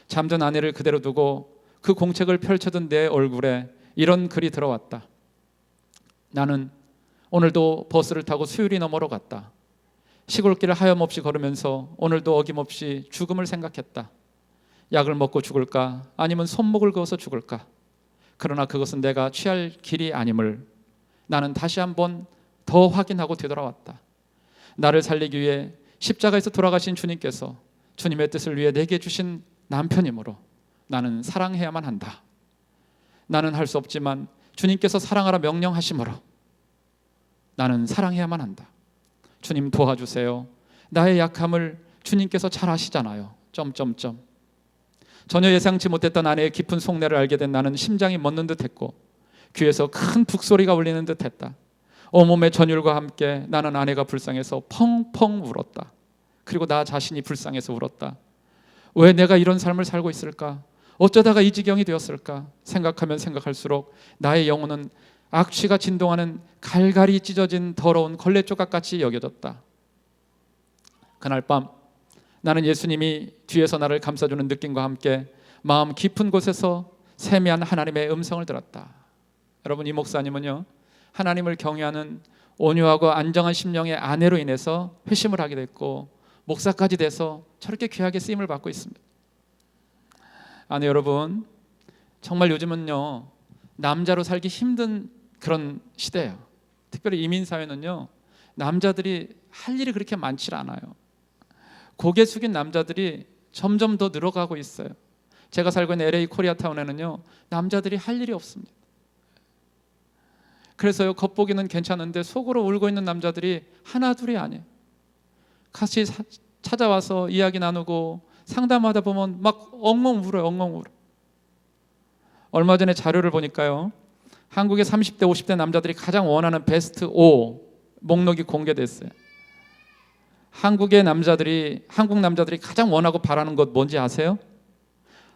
잠든 아내를 그대로 두고 그 공책을 펼쳐둔 내 얼굴에 이런 글이 들어왔다. 나는 오늘도 버스를 타고 수유리 너머로 갔다. 시골길을 하염없이 걸으면서 오늘도 어김없이 죽음을 생각했다. 약을 먹고 죽을까 아니면 손목을 그어서 죽을까. 그러나 그것은 내가 취할 길이 아님을 나는 다시 한번 더 확인하고 되돌아왔다. 나를 살리기 위해 십자가에서 돌아가신 주님께서 주님의 뜻을 위해 내게 주신 남편이므로 나는 사랑해야만 한다. 나는 할 수 없지만 주님께서 사랑하라 명령하심으로 나는 사랑해야만 한다. 주님 도와주세요. 나의 약함을 주님께서 잘 아시잖아요. 전혀 예상치 못했던 아내의 깊은 속내를 알게 된 나는 심장이 멎는 듯했고 귀에서 큰 북소리가 울리는 듯했다. 온몸의 전율과 함께 나는 아내가 불쌍해서 펑펑 울었다. 그리고 나 자신이 불쌍해서 울었다. 왜 내가 이런 삶을 살고 있을까? 어쩌다가 이 지경이 되었을까? 생각하면 생각할수록 나의 영혼은 악취가 진동하는 갈갈이 찢어진 더러운 걸레 조각같이 여겨졌다. 그날 밤 나는 예수님이 뒤에서 나를 감싸주는 느낌과 함께 마음 깊은 곳에서 세미한 하나님의 음성을 들었다. 여러분, 이 목사님은요, 하나님을 경외하는 온유하고 안정한 심령의 아내로 인해서 회심을 하게 됐고 목사까지 돼서 저렇게 귀하게 쓰임을 받고 있습니다. 아내 여러분, 정말 요즘은요, 남자로 살기 힘든 그런 시대예요. 특별히 이민사회는요, 남자들이 할 일이 그렇게 많지 않아요. 고개 숙인 남자들이 점점 더 늘어가고 있어요. 제가 살고 있는 LA 코리아타운에는요, 남자들이 할 일이 없습니다. 그래서요, 겉보기는 괜찮은데 속으로 울고 있는 남자들이 하나 둘이 아니에요. 같이 찾아와서 이야기 나누고 상담하다 보면 막 엉엉 울어요. 엉엉 울어. 얼마 전에 자료를 보니까요, 한국의 30대 50대 남자들이 가장 원하는 베스트 5 목록이 공개됐어요. 한국 남자들이 가장 원하고 바라는 것 뭔지 아세요?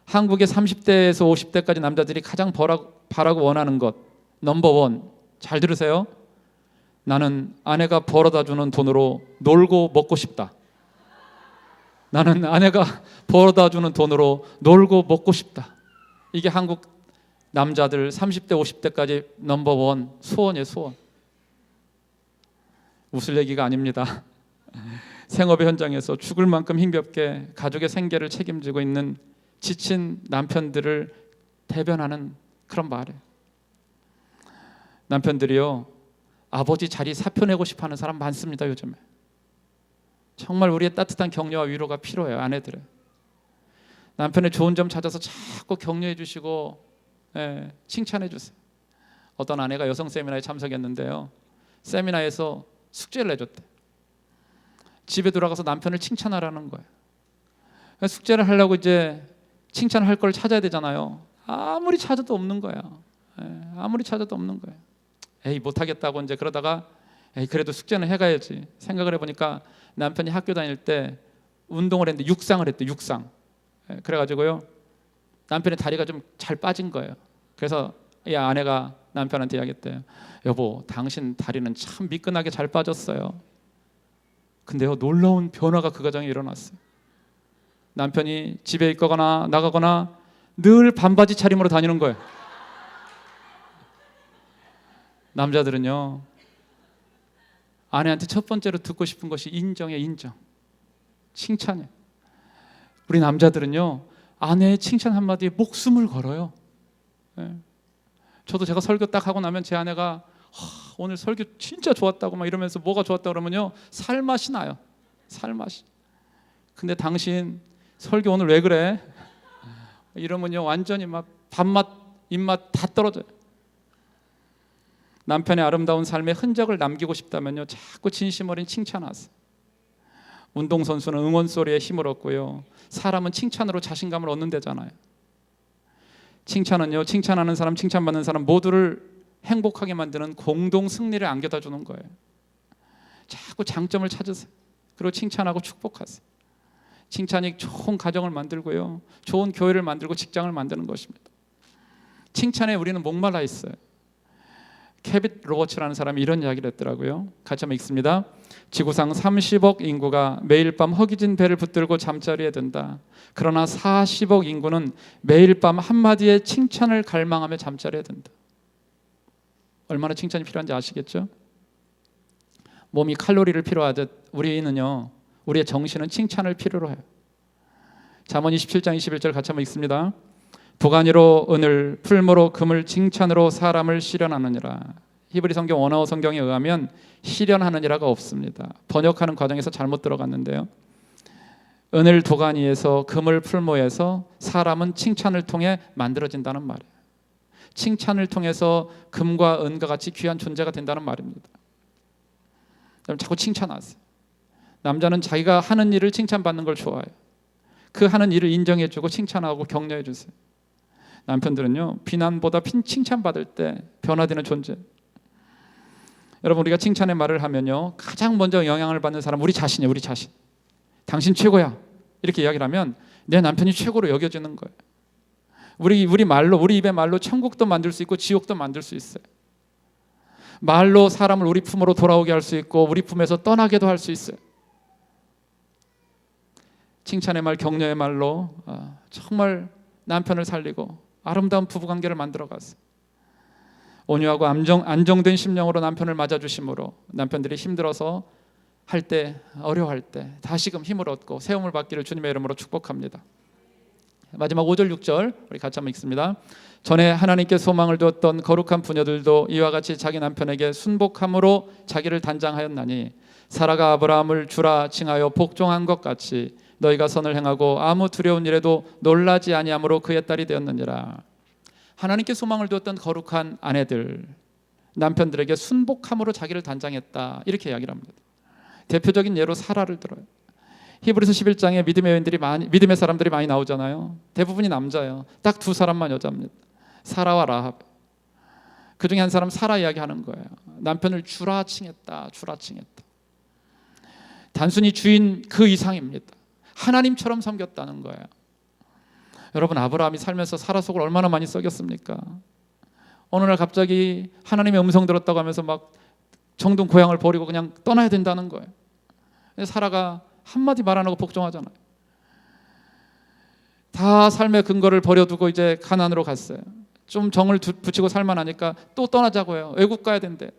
한국의 30대에서 50대까지 남자들이 가장 바라고 원하는 것 넘버 1, 잘 들으세요. 나는 아내가 벌어다 주는 돈으로 놀고 먹고 싶다. 나는 아내가 벌어다 주는 돈으로 놀고 먹고 싶다. 이게 한국 남자들 30대 50대까지 넘버 1 소원이에요. 소원. 웃을 얘기가 아닙니다. 생업의 현장에서 죽을 만큼 힘겹게 가족의 생계를 책임지고 있는 지친 남편들을 대변하는 그런 말이에요. 남편들이요, 아버지 자리 사표내고 싶어하는 사람 많습니다. 요즘에 정말 우리의 따뜻한 격려와 위로가 필요해요. 아내들은 남편의 좋은 점 찾아서 자꾸 격려해 주시고 칭찬해 주세요. 어떤 아내가 여성 세미나에 참석했는데요, 세미나에서 숙제를 내줬대. 집에 돌아가서 남편을 칭찬하라는 거예요. 숙제를 하려고 이제 칭찬할 걸 찾아야 되잖아요. 아무리 찾아도 없는 거야. 아무리 찾아도 없는 거예요. 에이 못하겠다고 이제 그러다가 에이 그래도 숙제는 해가야지 생각을 해보니까 남편이 학교 다닐 때 운동을 했는데 육상을 했대. 육상. 그래가지고요 남편의 다리가 좀 잘 빠진 거예요. 그래서 이 아내가 남편한테 이야기했대요. 여보, 당신 다리는 참 미끈하게 잘 빠졌어요. 근데요 놀라운 변화가 그 가정에 일어났어요. 남편이 집에 있거나 나가거나 늘 반바지 차림으로 다니는 거예요. 남자들은요 아내한테 첫 번째로 듣고 싶은 것이 인정이에요. 인정, 칭찬이에요. 우리 남자들은요 아내의 칭찬 한마디에 목숨을 걸어요. 저도 제가 설교 딱 하고 나면 제 아내가 오늘 설교 진짜 좋았다고 막 이러면서 뭐가 좋았다 그러면요 살맛이 나요. 살맛이. 근데 당신 설교 오늘 왜 그래? 이러면요 완전히 막 밥맛 입맛 다 떨어져요. 남편의 아름다운 삶의 흔적을 남기고 싶다면요 자꾸 진심 어린 칭찬하세요. 운동선수는 응원 소리에 힘을 얻고요 사람은 칭찬으로 자신감을 얻는다잖아요. 칭찬은요 칭찬하는 사람 칭찬받는 사람 모두를 행복하게 만드는 공동 승리를 안겨다 주는 거예요. 자꾸 장점을 찾으세요. 그리고 칭찬하고 축복하세요. 칭찬이 좋은 가정을 만들고요 좋은 교회를 만들고 직장을 만드는 것입니다. 칭찬에 우리는 목말라 있어요. 케빗 로버츠라는 사람이 이런 이야기를 했더라고요. 같이 한번 읽습니다. 지구상 30억 인구가 매일 밤 허기진 배를 붙들고 잠자리에 든다. 그러나 40억 인구는 매일 밤 한마디의 칭찬을 갈망하며 잠자리에 든다. 얼마나 칭찬이 필요한지 아시겠죠? 몸이 칼로리를 필요하듯 우리는요 우리의 정신은 칭찬을 필요로 해요. 잠언 27장 21절 같이 한번 읽습니다. 도가니로 은을, 풀무로 금을, 칭찬으로 사람을 시련하느니라. 히브리 성경 원어원 성경에 의하면 시련하느니라가 없습니다. 번역하는 과정에서 잘못 들어갔는데요. 은을 도가니에서, 금을 풀무에서, 사람은 칭찬을 통해 만들어진다는 말이에요. 칭찬을 통해서 금과 은과 같이 귀한 존재가 된다는 말입니다. 자꾸 칭찬하세요. 남자는 자기가 하는 일을 칭찬받는 걸 좋아해요. 그 하는 일을 인정해주고 칭찬하고 격려해주세요. 남편들은요 비난보다 칭찬받을 때 변화되는 존재. 여러분 우리가 칭찬의 말을 하면요 가장 먼저 영향을 받는 사람 우리 자신이에요. 우리 자신. 당신 최고야 이렇게 이야기를 하면 내 남편이 최고로 여겨지는 거예요. 우리 말로, 우리 입의 말로 천국도 만들 수 있고 지옥도 만들 수 있어요. 말로 사람을 우리 품으로 돌아오게 할 수 있고 우리 품에서 떠나게도 할 수 있어요. 칭찬의 말, 격려의 말로 정말 남편을 살리고 아름다운 부부관계를 만들어갔어요. 온유하고 안정된 심령으로 남편을 맞아주심으로 남편들이 힘들어서 할 때, 어려워할 때 다시금 힘을 얻고 세움을 받기를 주님의 이름으로 축복합니다. 마지막 5절 6절 우리 같이 한번 읽습니다. 전에 하나님께 소망을 두었던 거룩한 부녀들도 이와 같이 자기 남편에게 순복함으로 자기를 단장하였나니 사라가 아브라함을 주라 칭하여 복종한 것 같이 너희가 선을 행하고 아무 두려운 일에도 놀라지 아니함으로 그의 딸이 되었느니라. 하나님께 소망을 두었던 거룩한 아내들, 남편들에게 순복함으로 자기를 단장했다 이렇게 이야기를 합니다. 대표적인 예로 사라를 들어요. 히브리서 11장에 믿음의 사람들이 많이 나오잖아요. 대부분이 남자예요. 딱 두 사람만 여자입니다. 사라와 라합. 그 중에 한 사람 사라 이야기하는 거예요. 남편을 주라 칭했다. 주라 칭했다. 단순히 주인 그 이상입니다. 하나님처럼 섬겼다는 거예요. 여러분 아브라함이 살면서 사라 속을 얼마나 많이 썩였습니까? 어느 날 갑자기 하나님의 음성 들었다고 하면서 막 정든 고향을 버리고 그냥 떠나야 된다는 거예요. 사라가 한마디 말 안 하고 복종하잖아요. 다 삶의 근거를 버려두고 이제 가나안으로 갔어요. 좀 정을 붙이고 살만하니까 또 떠나자고 해요. 애굽 가야 된대.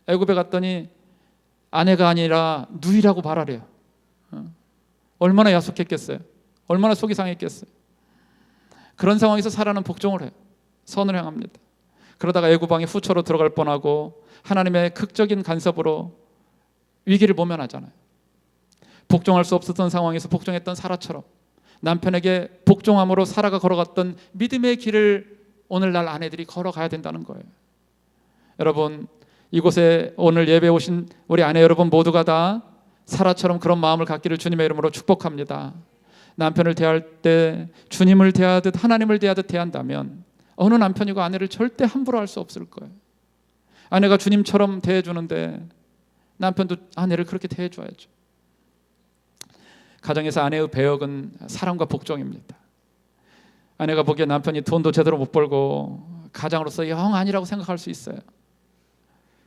애굽에 갔더니 아내가 아니라 누이라고 말하래요. 얼마나 야속했겠어요. 얼마나 속이 상했겠어요. 그런 상황에서 사라는 복종을 해요. 선을 행합니다. 그러다가 애굽 왕이 후처로 들어갈 뻔하고 하나님의 극적인 간섭으로 위기를 모면하잖아요. 복종할 수 없었던 상황에서 복종했던 사라처럼 남편에게 복종함으로 사라가 걸어갔던 믿음의 길을 오늘날 아내들이 걸어가야 된다는 거예요. 여러분 이곳에 오늘 예배에 오신 우리 아내 여러분 모두가 다 사라처럼 그런 마음을 갖기를 주님의 이름으로 축복합니다. 남편을 대할 때 주님을 대하듯 하나님을 대하듯 대한다면 어느 남편이고 아내를 절대 함부로 할 수 없을 거예요. 아내가 주님처럼 대해주는데 남편도 아내를 그렇게 대해줘야죠. 가정에서 아내의 배역은 사랑과 복종입니다. 아내가 보기에 남편이 돈도 제대로 못 벌고 가장으로서 영 아니라고 생각할 수 있어요.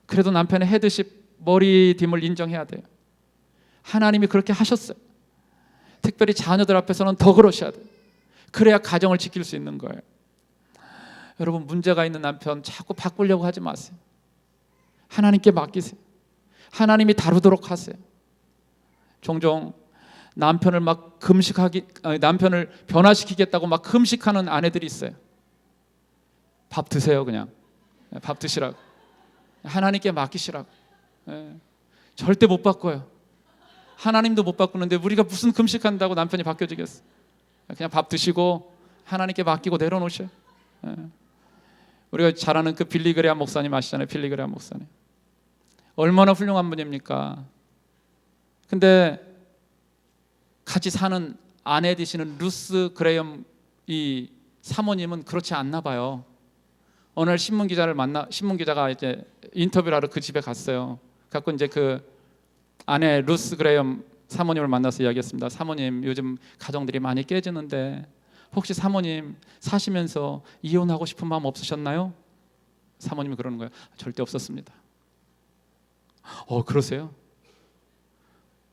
그래도 남편의 헤드십 머리딤을 인정해야 돼요. 하나님이 그렇게 하셨어요. 특별히 자녀들 앞에서는 더 그러셔야 돼요. 그래야 가정을 지킬 수 있는 거예요. 여러분, 문제가 있는 남편 자꾸 바꾸려고 하지 마세요. 하나님께 맡기세요. 하나님이 다루도록 하세요. 종종 남편을 남편을 변화시키겠다고 막 금식하는 아내들이 있어요. 밥 드세요. 그냥 밥 드시라고. 하나님께 맡기시라고. 절대 못 바꿔요. 하나님도 못 바꾸는데 우리가 무슨 금식한다고 남편이 바뀌어지겠어. 그냥 밥 드시고 하나님께 맡기고 내려놓으셔요. 우리가 잘 아는 그 빌리 그레함 목사님 아시잖아요. 빌리 그레함 목사님 얼마나 훌륭한 분입니까? 근데 같이 사는 아내 되시는 루스 그레엄 이 사모님은 그렇지 않나 봐요. 어느 날 신문기자가 이제 인터뷰를 하러 그 집에 갔어요. 갖고 이제 그 아내 루스 그레엄 사모님을 만나서 이야기했습니다. 사모님, 요즘 가정들이 많이 깨지는데 혹시 사모님 사시면서 이혼하고 싶은 마음 없으셨나요? 사모님이 그러는 거예요. 절대 없었습니다. 그러세요?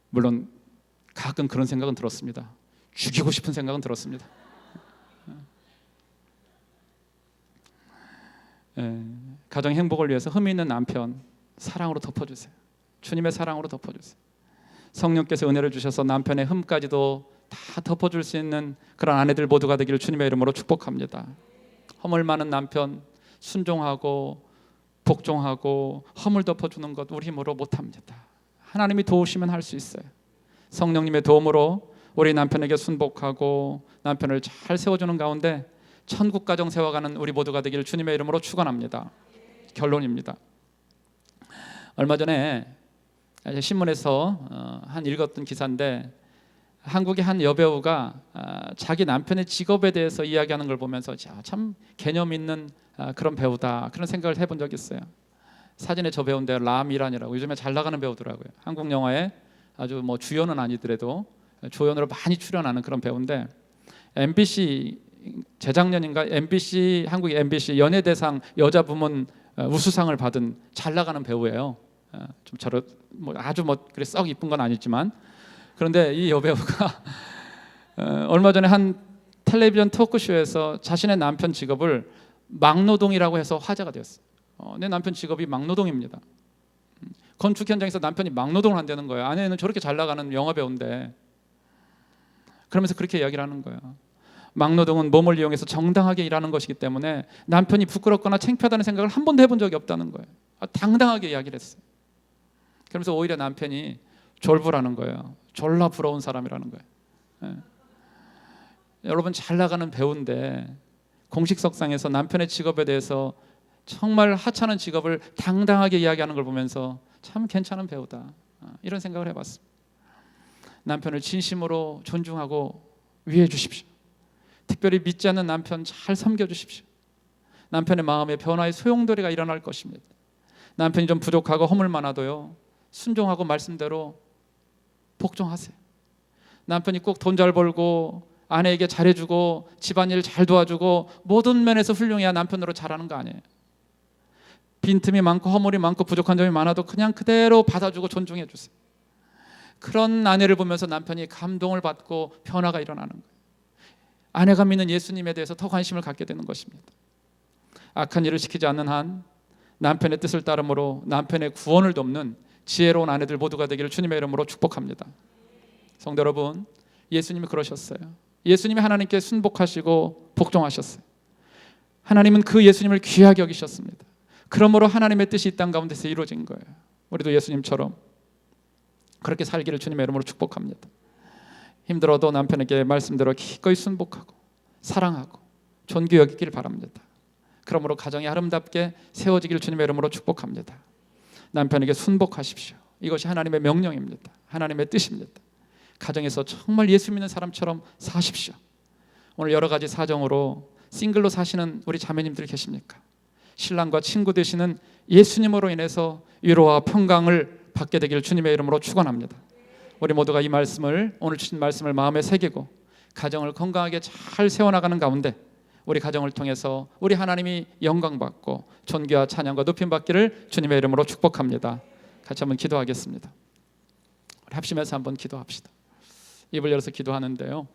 물론 가끔 그런 생각은 들었습니다. 죽이고 싶은 생각은 들었습니다. 가정 행복을 위해서 흠이 있는 남편 사랑으로 덮어주세요. 주님의 사랑으로 덮어주세요. 성령께서 은혜를 주셔서 남편의 흠까지도 다 덮어줄 수 있는 그런 아내들 모두가 되기를 주님의 이름으로 축복합니다. 허물 많은 남편 순종하고 복종하고 허물 덮어주는 것 우리 힘으로 못합니다. 하나님이 도우시면 할 수 있어요. 성령님의 도움으로 우리 남편에게 순복하고 남편을 잘 세워주는 가운데 천국 가정 세워가는 우리 모두가 되기를 주님의 이름으로 축원합니다. 결론입니다. 얼마 전에 신문에서 한 읽었던 기사인데 한국의 한 여배우가 자기 남편의 직업에 대해서 이야기하는 걸 보면서 참 개념 있는 그런 배우다 그런 생각을 해본 적이 있어요. 사진에 저 배우인데 라미란이라고 요즘에 잘 나가는 배우더라고요. 한국 영화에 아주 뭐 주연은 아니더라도 조연으로 많이 출연하는 그런 배우인데 MBC 재작년인가 한국의 MBC 연예대상 여자 부문 우수상을 받은 잘 나가는 배우예요. 좀 아주 그래 썩 이쁜 건 아니지만 그런데 이 여배우가 얼마 전에 한 텔레비전 토크쇼에서 자신의 남편 직업을 막노동이라고 해서 화제가 되었어요. 내 남편 직업이 막노동입니다. 건축 현장에서 남편이 막노동을 한다는 거예요. 아내는 저렇게 잘 나가는 영화 배우인데 그러면서 그렇게 이야기를 하는 거예요. 막노동은 몸을 이용해서 정당하게 일하는 것이기 때문에 남편이 부끄럽거나 창피하다는 생각을 한 번도 해본 적이 없다는 거예요. 당당하게 이야기를 했어요. 그러면서 오히려 남편이 졸부라는 거예요. 졸라 부러운 사람이라는 거예요. 여러분, 잘 나가는 배우인데 공식석상에서 남편의 직업에 대해서 정말 하찮은 직업을 당당하게 이야기하는 걸 보면서 참 괜찮은 배우다 이런 생각을 해봤습니다. 남편을 진심으로 존중하고 위해 주십시오. 특별히 믿지 않는 남편 잘 섬겨주십시오. 남편의 마음에 변화의 소용돌이가 일어날 것입니다. 남편이 좀 부족하고 허물 많아도요 순종하고 말씀대로 복종하세요. 남편이 꼭 돈 잘 벌고 아내에게 잘해주고 집안일 잘 도와주고 모든 면에서 훌륭해야 남편으로 잘하는 거 아니에요. 빈틈이 많고 허물이 많고 부족한 점이 많아도 그냥 그대로 받아주고 존중해 주세요. 그런 아내를 보면서 남편이 감동을 받고 변화가 일어나는 거예요. 아내가 믿는 예수님에 대해서 더 관심을 갖게 되는 것입니다. 악한 일을 시키지 않는 한 남편의 뜻을 따름으로 남편의 구원을 돕는 지혜로운 아내들 모두가 되기를 주님의 이름으로 축복합니다. 성도 여러분, 예수님이 그러셨어요. 예수님이 하나님께 순복하시고 복종하셨어요. 하나님은 그 예수님을 귀하게 여기셨습니다. 그러므로 하나님의 뜻이 이 땅 가운데서 이루어진 거예요. 우리도 예수님처럼 그렇게 살기를 주님의 이름으로 축복합니다. 힘들어도 남편에게 말씀대로 기꺼이 순복하고 사랑하고 존귀 여기길 바랍니다. 그러므로 가정이 아름답게 세워지기를 주님의 이름으로 축복합니다. 남편에게 순복하십시오. 이것이 하나님의 명령입니다. 하나님의 뜻입니다. 가정에서 정말 예수 믿는 사람처럼 사십시오. 오늘 여러 가지 사정으로 싱글로 사시는 우리 자매님들 계십니까? 신랑과 친구 되시는 예수님으로 인해서 위로와 평강을 받게 되기를 주님의 이름으로 축원합니다. 우리 모두가 이 말씀을, 오늘 주신 말씀을 마음에 새기고 가정을 건강하게 잘 세워나가는 가운데 우리 가정을 통해서 우리 하나님이 영광받고 존귀와 찬양과 높임 받기를 주님의 이름으로 축복합니다. 같이 한번 기도하겠습니다. 우리 합심해서 한번 기도합시다. 입을 열어서 기도하는데요,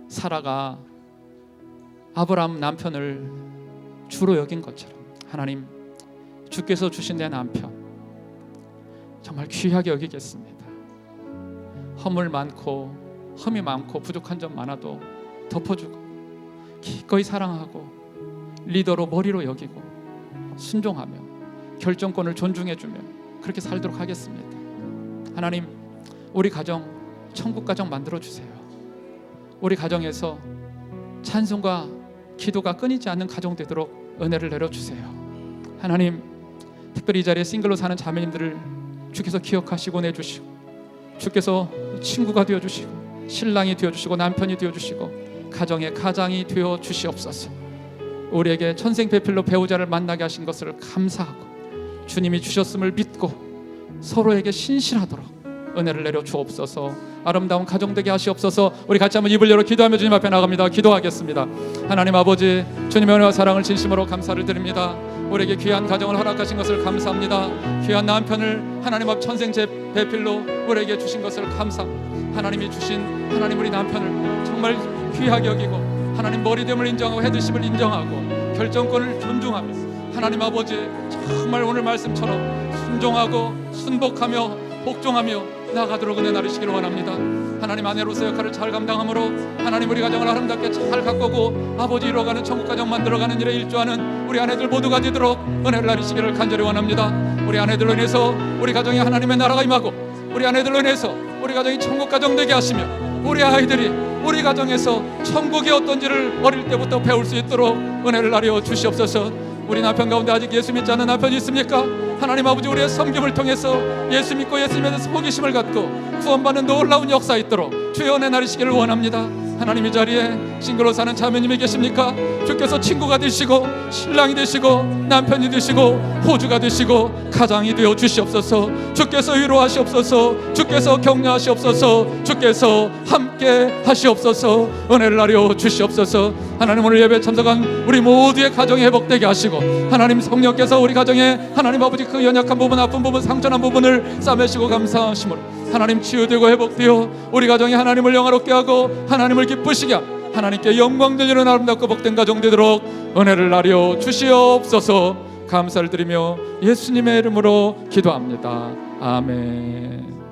사라가 아브라함 남편을 주로 여긴 것처럼 하나님, 주께서 주신 내 남편 정말 귀하게 여기겠습니다. 허물 많고 흠이 많고 부족한 점 많아도 덮어주고 기꺼이 사랑하고 리더로 머리로 여기고 순종하며 결정권을 존중해주며 그렇게 살도록 하겠습니다. 하나님, 우리 가정 천국 가정 만들어주세요. 우리 가정에서 찬송과 기도가 끊이지 않는 가정 되도록 은혜를 내려주세요. 하나님, 특별히 이 자리에 싱글로 사는 자매님들을 주께서 기억하시고 내주시고 주께서 친구가 되어주시고 신랑이 되어주시고 남편이 되어주시고 가정의 가장이 되어주시옵소서. 우리에게 천생배필로 배우자를 만나게 하신 것을 감사하고 주님이 주셨음을 믿고 서로에게 신실하도록 은혜를 내려 주옵소서. 아름다운 가정 되게 하시옵소서. 우리 같이 한번 입을 열어 기도하며 주님 앞에 나갑니다. 기도하겠습니다. 하나님 아버지, 주님의 은혜와 사랑을 진심으로 감사를 드립니다. 우리에게 귀한 가정을 허락하신 것을 감사합니다. 귀한 남편을 하나님 앞 천생배필로 우리에게 주신 것을 감사합니다. 하나님이 주신 하나님 우리 남편을 정말 귀하게 여기고 하나님 머리됨을 인정하고 헤드십을 인정하고 결정권을 존중하며 하나님 아버지, 정말 오늘 말씀처럼 순종하고 순복하며 복종하며 나아가도록 은혜 나르시기를 원합니다. 하나님, 아내로서 역할을 잘 감당함으로 하나님 우리 가정을 아름답게 잘 가꾸고 아버지 이루어가는 천국 가정 만들어가는 일에 일조하는 우리 아내들 모두가 되도록 은혜를 나르시기를 간절히 원합니다. 우리 아내들로 인해서 우리 가정에 하나님의 나라가 임하고 우리 아내들로 인해서 우리 가정이 천국 가정 되게 하시며 우리 아이들이 우리 가정에서 천국이 어떤지를 어릴 때부터 배울 수 있도록 은혜를 나려 주시옵소서. 우리 남편 가운데 아직 예수 믿지 않는 남편이 있습니까? 하나님 아버지, 우리의 섬김을 통해서 예수 믿고 예수님에 대해서 호기심을 갖고 구원받는 놀라운 역사 있도록 주의 은혜 나르시기를 원합니다. 하나님, 이 자리에 싱글로 사는 자매님이 계십니까? 주께서 친구가 되시고 신랑이 되시고 남편이 되시고 호주가 되시고 가장이 되어 주시옵소서. 주께서 위로하시옵소서. 주께서 격려하시옵소서. 주께서 함께 하시옵소서. 은혜를 나려 주시옵소서. 하나님, 오늘 예배 참석한 우리 모두의 가정이 회복되게 하시고 하나님 성령께서 우리 가정에 하나님 아버지 그 연약한 부분, 아픈 부분, 상처난 부분을 싸매시고 감사하심으로 하나님 치유되고 회복되어 우리 가정이 하나님을 영화롭게 하고 하나님을 기쁘시게 하고 하나님께 영광 돌리는 아름답고 복된 가정 되도록 은혜를 나려 주시옵소서. 감사를 드리며 예수님의 이름으로 기도합니다. 아멘.